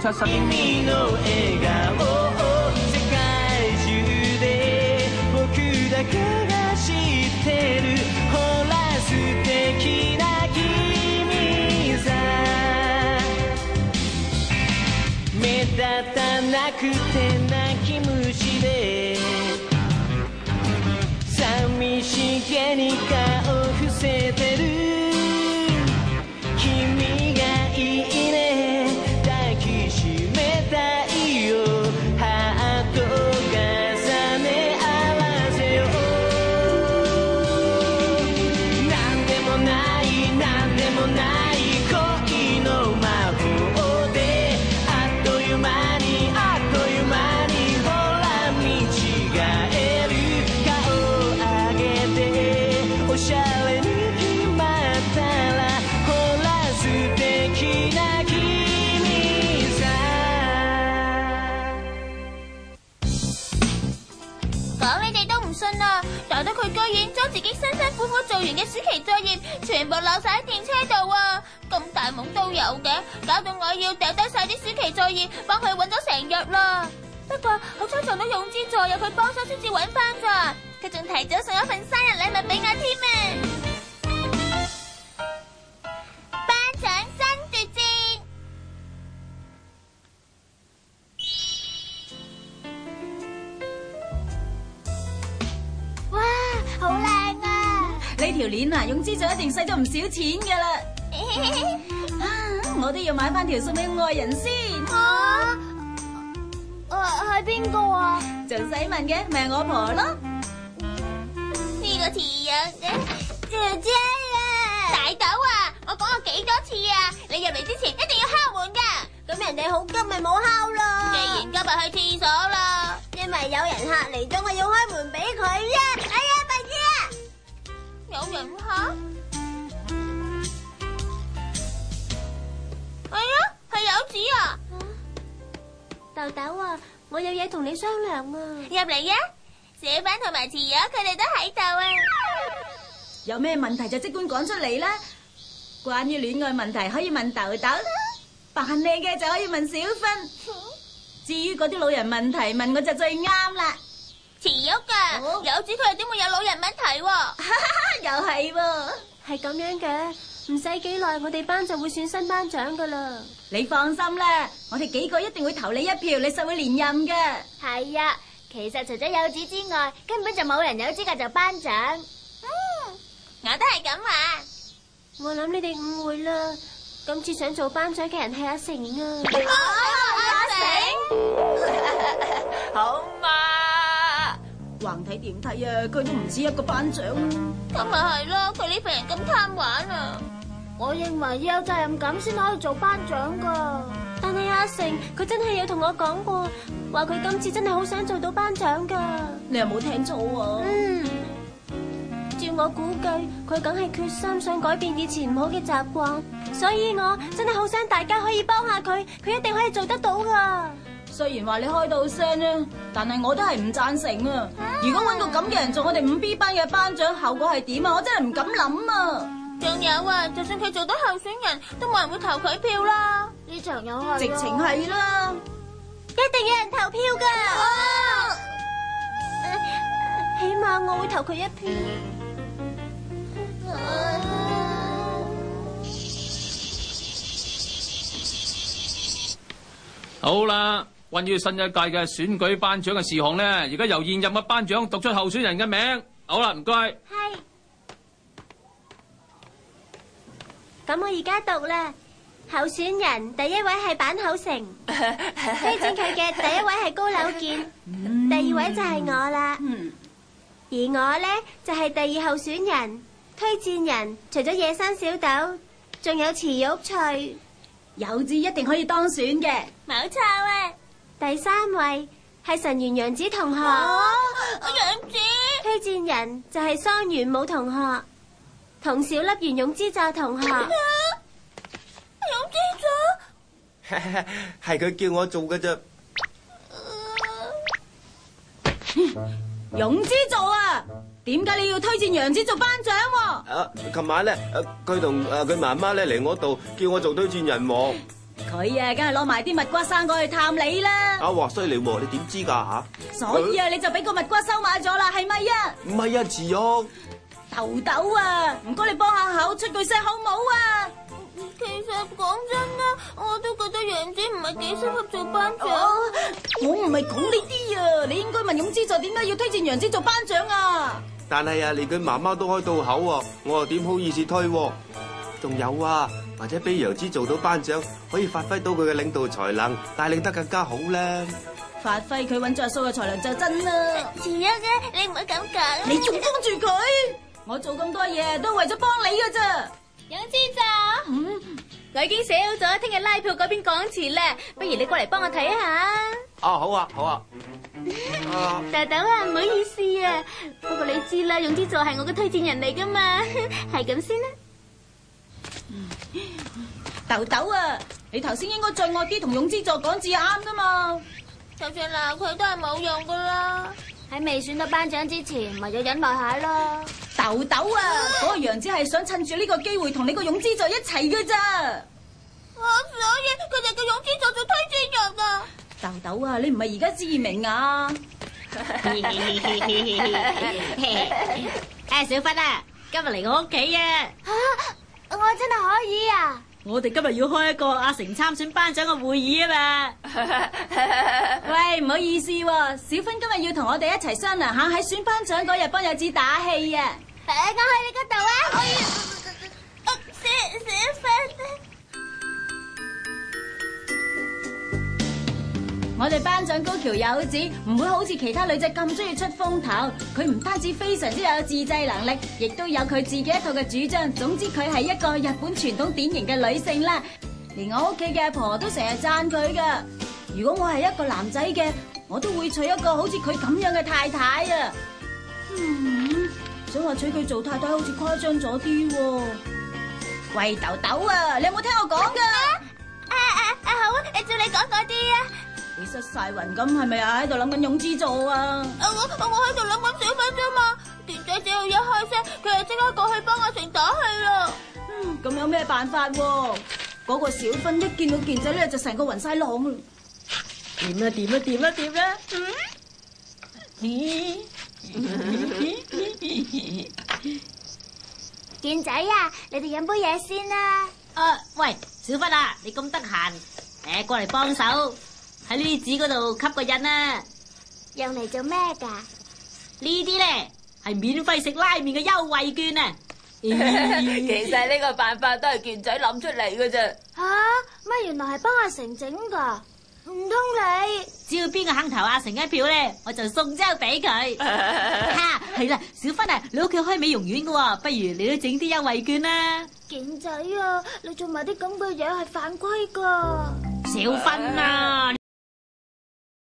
出身。寂しげに顔伏せてる君がいいね抱きしめたいよハート重ね合わせようなんでもないなんでもない恋の魔法であっという間にあっという間にほら見違えるおしゃれに決まったらほら素敵な君さ。講你哋都唔信啊！但得佢居然將自己辛辛苦苦做完嘅暑期作業全部漏晒喺電車度啊！咁大懵都有嘅，搞到我要掉低晒啲暑期作業，幫佢揾咗成日啦。不過好彩撞到勇之助，有佢幫手先至揾翻咋。佢仲提早送咗份生日禮物俾我添啊！頒獎爭奪戰，哇，好靚啊！呢條鏈啊，勇之助一定使咗唔少錢噶啦。我都要買翻條送俾愛人先。係邊個啊？仲使問嘅，咪係我婆咯。呢個似樣嘅姐姐啊！大豆啊！我講過幾多次啊！你入嚟之前一定要敲門噶。咁人哋好急咪冇敲咯。既然急咪去廁所啦。因為有人客嚟咗，我要開門俾佢啊！哎呀，笨豬啊！有人客？哎呀，係柚子啊！豆豆啊，我有嘢同你商量啊！入嚟啊！小班同埋慈友佢哋都喺度啊！有咩問題就即管講出嚟啦。關於戀愛問題可以問豆豆，扮靚嘅就可以問小芬。至於嗰啲老人問題，問我就最啱啦。慈友噶，柚子佢哋點會有老人問題喎？又係喎，係咁樣嘅，唔使幾耐，我哋班就會選新班長噶啦。你放心啦，我哋幾個一定會投你一票，你實會連任嘅。係啊。其實除咗柚子之外，根本就冇人有資格做班長。我都係咁話。我諗你哋誤會啦，今次想做班長嘅人係阿成啊。阿成，好嘛？橫睇點睇啊，佢都唔止一個班長。咁咪係咯，佢呢份人咁貪玩啊！我認為要有責任感先可以做班長噶。但係阿成佢真係有同我講過，話佢今次真係好想做到班長噶。你有冇聽錯啊？照我估計，佢梗係決心想改變以前唔好嘅習慣，所以我真係好想大家可以幫下佢，佢一定可以做得到噶。雖然話你開到聲啊，但係我都係唔贊成啊！如果搵個咁嘅人做我哋5B 班嘅班長，後果係點啊？我真係唔敢諗啊！仲有啊，就算佢做到候選人，都冇人會投佢票啦。呢場有係，直情係啦，一定有人投票噶。起碼我會投佢一票。好啦，關於新一屆嘅選舉班長嘅事項咧，而家由現任嘅班長讀出候選人嘅名。好啦，唔該。係。咁我而家讀啦。候選人第一位係板口成，推薦佢嘅第一位係高柳健，第二位就係我啦。而我呢，就係第二候選人，推薦人除咗野生小豆，仲有池玉翠。柚子一定可以當選嘅，冇錯啊！第三位係神原洋子同學，洋子。推薦人就係桑原武同學，同小粒原勇之助同學。勇之助係佢叫我做嘅啫。勇之助啊，點解你要推薦楊子做班長喎？琴晚咧，佢同佢媽媽咧嚟我度，叫我做推薦人喎。佢啊，梗係攞埋啲蜜瓜生果去探你啦。啊，哇，犀利喎！你點知㗎吓？所以啊，你就俾個蜜瓜收買咗啦，係咪啊？唔係啊，慈玉。豆豆啊，唔該你幫下口，出句聲好唔好啊？其實講真啦，我都覺得楊子唔係幾適合做班長。我唔係講呢啲啊，你應該問勇之助點解要推薦楊子做班長啊？但係啊，連佢媽媽都開到口喎，我又點好意思推喎？仲有啊，或者俾楊子做到班長，可以發揮到佢嘅領導才能，帶領得更加好咧。發揮佢揾着數嘅才能就真啦。慈玉啊，你唔好咁講。你仲幫住佢？我做咁多嘢都為咗幫你㗎咋。楊之助，我已經寫好咗聽日拉票嗰邊講詞啦，不如你過嚟幫我睇下。啊，好啊，好啊。豆豆啊，唔好意思啊，不過你知啦，楊之助係我嘅推薦人嚟噶嘛，係咁先啦。豆豆啊，你頭先應該再惡啲同勇之助講至啱噶嘛。就算鬧佢都係冇用噶啦。喺未選到班長之前，咪要忍耐下咯。豆豆啊，嗰個楊子係想趁住呢個機會同你個勇之助一齊噶咋。所以佢哋叫勇之助做推薦人啊。豆豆啊，你唔係而家至明啊？小芬啊，今日嚟我屋企啊！我真係可以啊！我哋今日要開一個阿成參選班長嘅會議啊嘛！喂，唔好意思喎，小芬今日要同我哋一齊商量下喺選班長嗰日幫友子打氣啊！我去你嗰度啊！我要小芬。我哋班長高橋友子唔會好似其他女仔咁中意出風頭，佢唔單止非常之有自制能力，亦都有佢自己一套嘅主張。總之佢係一個日本傳統典型嘅女性啦，連我屋企嘅阿婆都成日讚佢噶。如果我係一個男仔嘅，我都會娶一個好似佢咁樣嘅太太啊。想話娶佢做太太好似誇張咗啲喎。喂，豆豆啊，你有冇聽我講噶？好啊，照你講嗰啲啊。你失晒魂咁，係咪啊？喺度諗緊勇之助啊？我喺度諗緊小芬啫嘛。健仔只要一開聲，佢就即刻過去幫阿成打氣啦。咁有咩辦法？嗰個小芬一見到健仔咧，就成個暈晒浪啦。點啊！健仔啊，你哋飲杯嘢先啦。喂，小芬啊，你咁得閒，過嚟幫手喺呢啲紙嗰度吸個印啊！用嚟做咩噶？呢啲咧係免費食拉麵嘅優惠券啊！其實呢個辦法都係健仔諗出嚟嘅啫。乜原來係幫阿成整噶？唔通你？只要邊個肯投阿成一票咧，我就送張俾佢。係啦，小芬啊，你屋企開美容院嘅，不如你都整啲優惠券啦。健仔啊，你做埋啲咁嘅嘢係犯規噶。小芬啊！